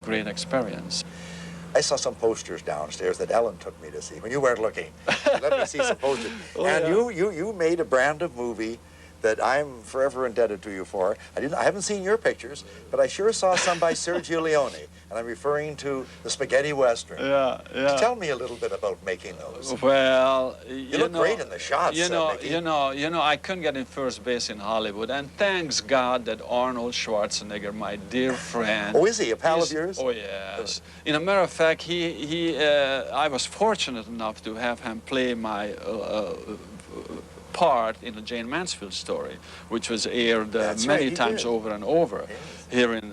great experience. I saw some posters downstairs that Ellen took me to see when you weren't looking. Let me see some posters. Oh, and yeah. you made a brand of movie that I'm forever indebted to you for. I haven't seen your pictures, but I sure saw some by Sergio Leone, and I'm referring to the spaghetti western. Yeah, yeah. Tell me a little bit about making those. Well, you look great in the shots. Mickey. You know, I couldn't get in first base in Hollywood, and thanks God that Arnold Schwarzenegger, my dear friend. Oh, is he a pal of yours? Oh yes. In a matter of fact, I was fortunate enough to have him play my part in the Jane Mansfield story, which was aired many times over and over here in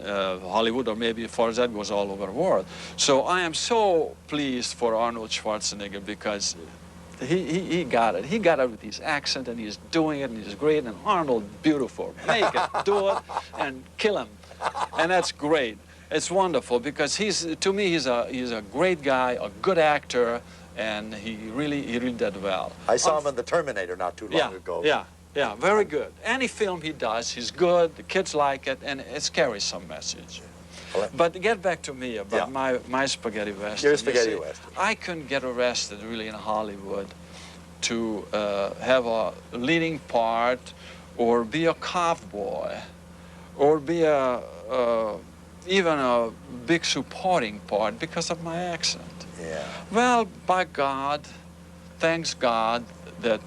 Hollywood, or maybe as far as that goes all over the world. So I am so pleased for Arnold Schwarzenegger because he got it. He got it with his accent, and he's doing it, and he's great. And Arnold, beautiful. Make it, do it, and kill him. And that's great. It's wonderful because to me, he's a great guy, a good actor, and he really did well. I saw him in The Terminator not too long ago. Yeah, very good. Any film he does, he's good, the kids like it, and it carries some message. But to get back to me about my spaghetti western. Your spaghetti western. I couldn't get arrested really in Hollywood to have a leading part or be a cowboy or be even a big supporting part because of my accent. Yeah. Well, by God, thanks God that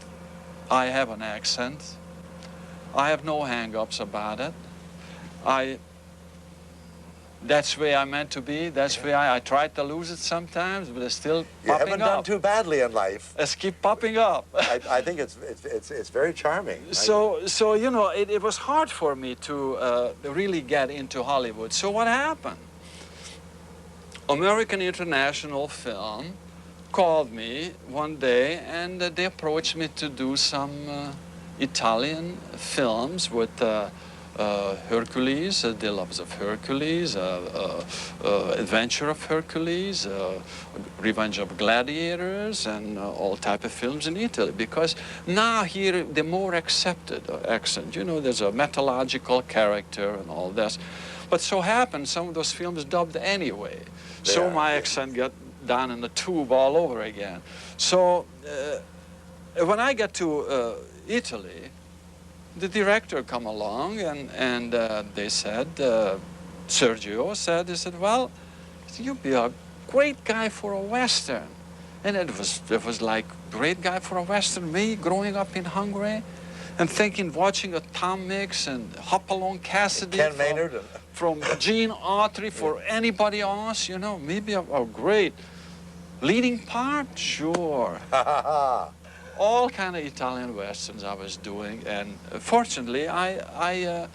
I have an accent. I have no hang-ups about it. That's the way I'm meant to be. That's the way I tried to lose it sometimes, but it's still popping up. You haven't done too badly in life. It's keep popping up. I think it's very charming. So you know, it was hard for me to really get into Hollywood. So what happened? American International Film called me one day, and they approached me to do some Italian films with Hercules, The Loves of Hercules, Adventure of Hercules, Revenge of Gladiators, and all type of films in Italy. Because now here, the more accepted accent. You know, there's a mythological character and all this. But so happened, some of those films dubbed anyway. So my accent got down in the tube all over again. So when I got to Italy, the director come along and they said, Sergio said, well, you'd be a great guy for a Western. And it was like, great guy for a Western, me growing up in Hungary and thinking, watching a Tom Mix and Hopalong Cassidy Ken Maynard from Gene Autry for anybody else, you know, maybe a great leading part, sure. All kind of Italian Westerns I was doing, and fortunately I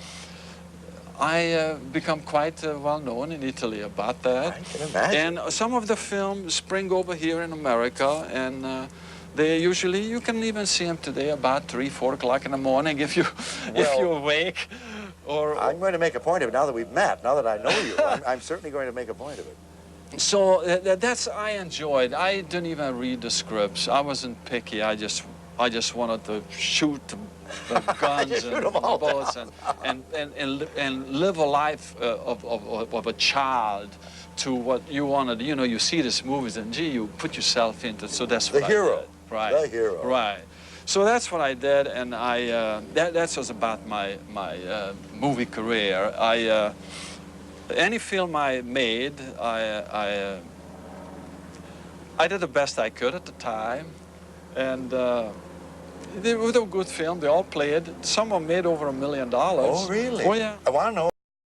become quite well known in Italy about that. I can imagine. And some of the films spring over here in America, and they usually, you can even see them today about 3, 4 o'clock in the morning if you're awake. Or I'm going to make a point of it now that we've met, now that I know you. I'm certainly going to make a point of it. So that's I enjoyed. I didn't even read the scripts. I wasn't picky. I just wanted to shoot the guns and bullets and live a life of a child to what you wanted. You know, you see these movies and gee, you put yourself into it. So that's what the hero. I did. Right. The hero. Right. So that's what I did, and that was about my movie career. Any film I made, I did the best I could at the time, and they were a good film. They all played. Some of them made over $1 million. Oh, really? Oh, yeah. I want to know.